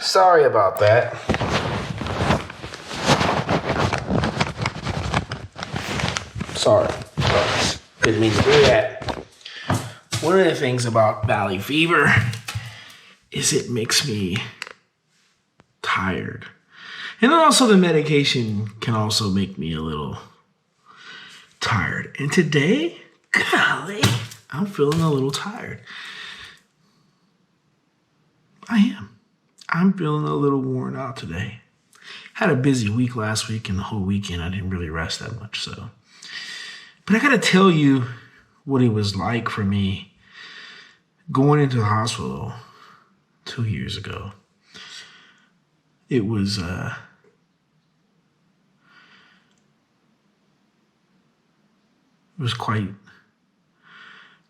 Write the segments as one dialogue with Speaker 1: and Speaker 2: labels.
Speaker 1: Sorry about that. Sorry. Didn't mean to do that. One of the things about valley fever is it makes me tired. And then also the medication can also make me a little tired. And today, golly, I'm feeling a little tired. I am. I'm feeling a little worn out today. Had a busy week last week, and the whole weekend I didn't really rest that much. But I gotta tell you what it was like for me going into the hospital 2 years ago. It was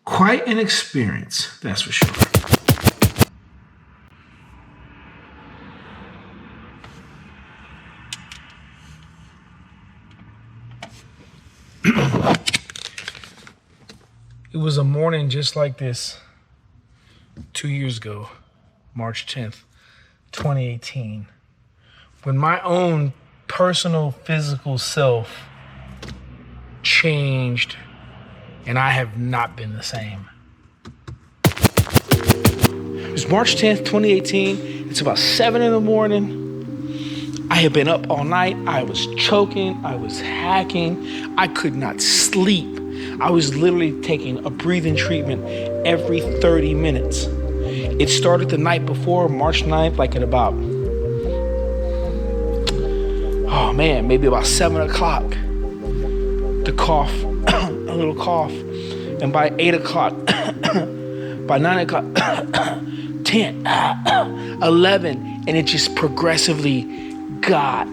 Speaker 1: quite an experience, that's for sure. It was a morning just like this 2 years ago, March 10th, 2018, when my own personal physical self changed and I have not been the same. It was March 10th, 2018. It's about 7 in the morning. I had been up all night. I was choking. I was hacking. I could not sleep. I was literally taking a breathing treatment every 30 minutes. It started the night before, March 9th, like at about, maybe about 7 o'clock. The cough, a little cough. And by 8 o'clock, by 9 o'clock, 10, 11, and it just progressively got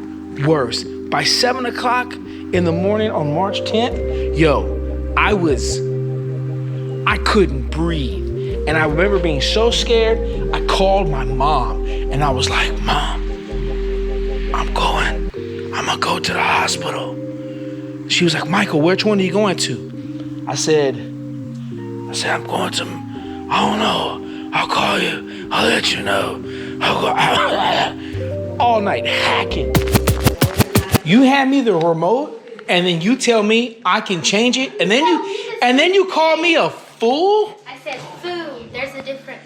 Speaker 1: worse. By 7 o'clock in the morning on March 10th, I couldn't breathe. And I remember being so scared, I called my mom and I was like, Mom, I'm gonna go to the hospital. She was like, Michael, which one are you going to? I said, I'm going to, I don't know. I'll call you. I'll let you know. All night hacking. You hand me the remote and then you tell me I can change it and then you call me a fool?
Speaker 2: I said food. There's a difference.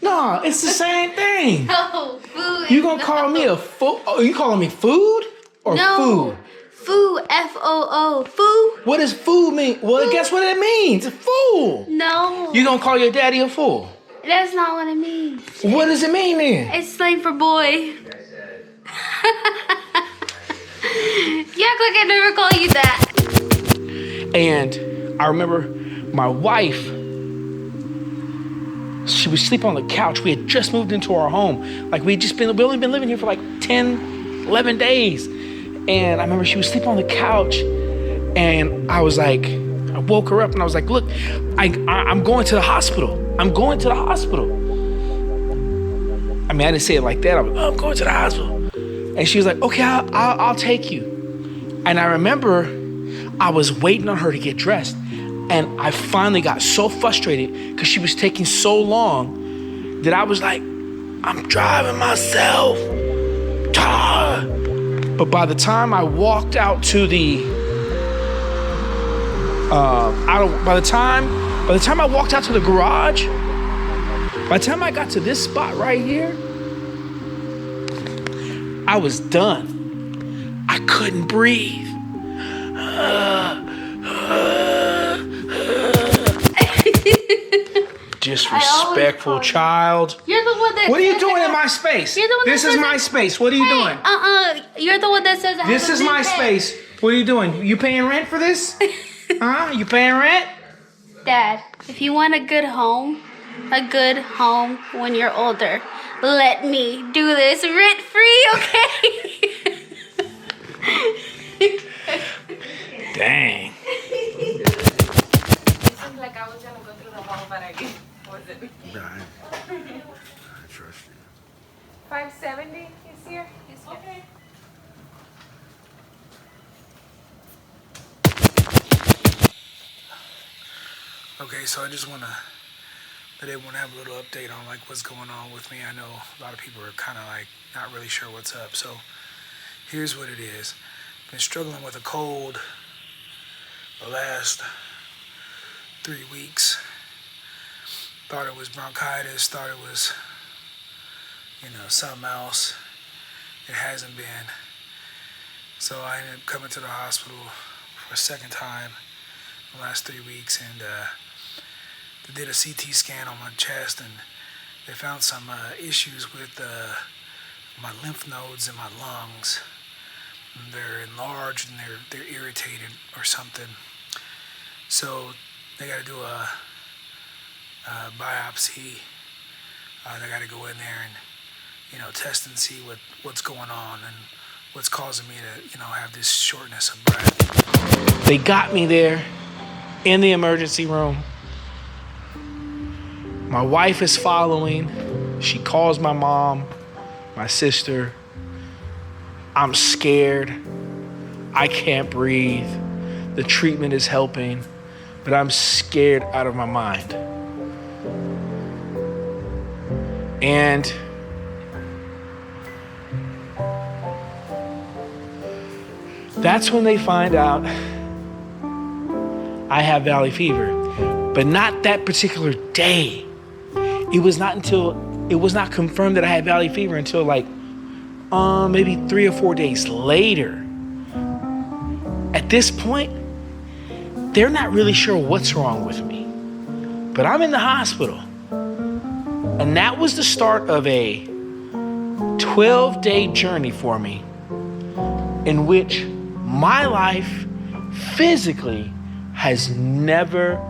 Speaker 1: No, it's the same thing.
Speaker 2: No, food.
Speaker 1: You gonna call me a fool? Are you calling me food or food?
Speaker 2: Food, F-O-O, food.
Speaker 1: What does food mean? Well, guess what it means? Fool.
Speaker 2: No.
Speaker 1: You gonna call your daddy a fool?
Speaker 2: That's not what it means.
Speaker 1: What does it mean then?
Speaker 2: It's slang for boy. You act like I never call you that.
Speaker 1: And I remember my wife, she would sleep on the couch. We had just moved into our home. Like we only been living here for like 10, 11 days. And I remember she would sleep on the couch and I was like, I woke her up and I was like, look, I'm going to the hospital. I'm going to the hospital. I mean, I didn't say it like that. I'm going to the hospital. And she was like, okay, I'll take you. And I remember I was waiting on her to get dressed. And I finally got so frustrated because she was taking so long that I was like, I'm driving myself. But by the time I walked out to the, by the time I walked out to the garage, by the time I got to this spot right here, I was done. I couldn't breathe. Disrespectful child.
Speaker 2: You're the one that.
Speaker 1: What are you doing in my space?
Speaker 2: You're the one
Speaker 1: This
Speaker 2: that
Speaker 1: is
Speaker 2: says
Speaker 1: my space. What are you doing?
Speaker 2: You're the one that says I
Speaker 1: This is my space. What are you doing? You paying rent for this? Huh? You paying rent?
Speaker 2: Dad, if you want a good home when you're older, let me do this rent free, okay?
Speaker 1: Dang.
Speaker 3: It seemed like I was gonna go through the mall, but I wasn't.
Speaker 1: Right. I trust you.
Speaker 3: 570 is here? Yes, okay.
Speaker 1: Okay, so I just want to I did want to have a little update on like what's going on with me. I know a lot of people are kind of like not really sure what's up. So here's what it is. Been struggling with a cold the last 3 weeks. Thought it was bronchitis, thought it was, something else. It hasn't been. So I ended up coming to the hospital for a second time in the last 3 weeks, and they did a CT scan on my chest, and they found some issues with my lymph nodes in my lungs. And they're enlarged and they're irritated or something. So they got to do a biopsy. They got to go in there and test and see what's going on and what's causing me to have this shortness of breath. They got me there in the emergency room. My wife is following. She calls my mom, my sister. I'm scared. I can't breathe. The treatment is helping, but I'm scared out of my mind. And that's when they find out I have valley fever, but not that particular day. It was not confirmed that I had valley fever until maybe 3 or 4 days later. At this point, they're not really sure what's wrong with me, but I'm in the hospital. And that was the start of a 12-day journey for me in which my life physically has never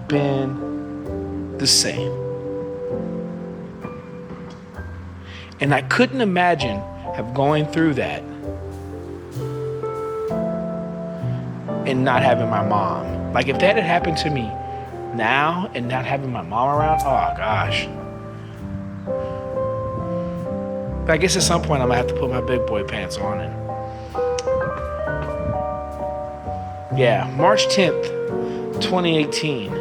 Speaker 1: been the same. And I couldn't imagine going through that and not having my mom. Like if that had happened to me now and not having my mom around, oh gosh. But I guess at some point I'm gonna have to put my big boy pants on. And yeah, March 10th, 2018.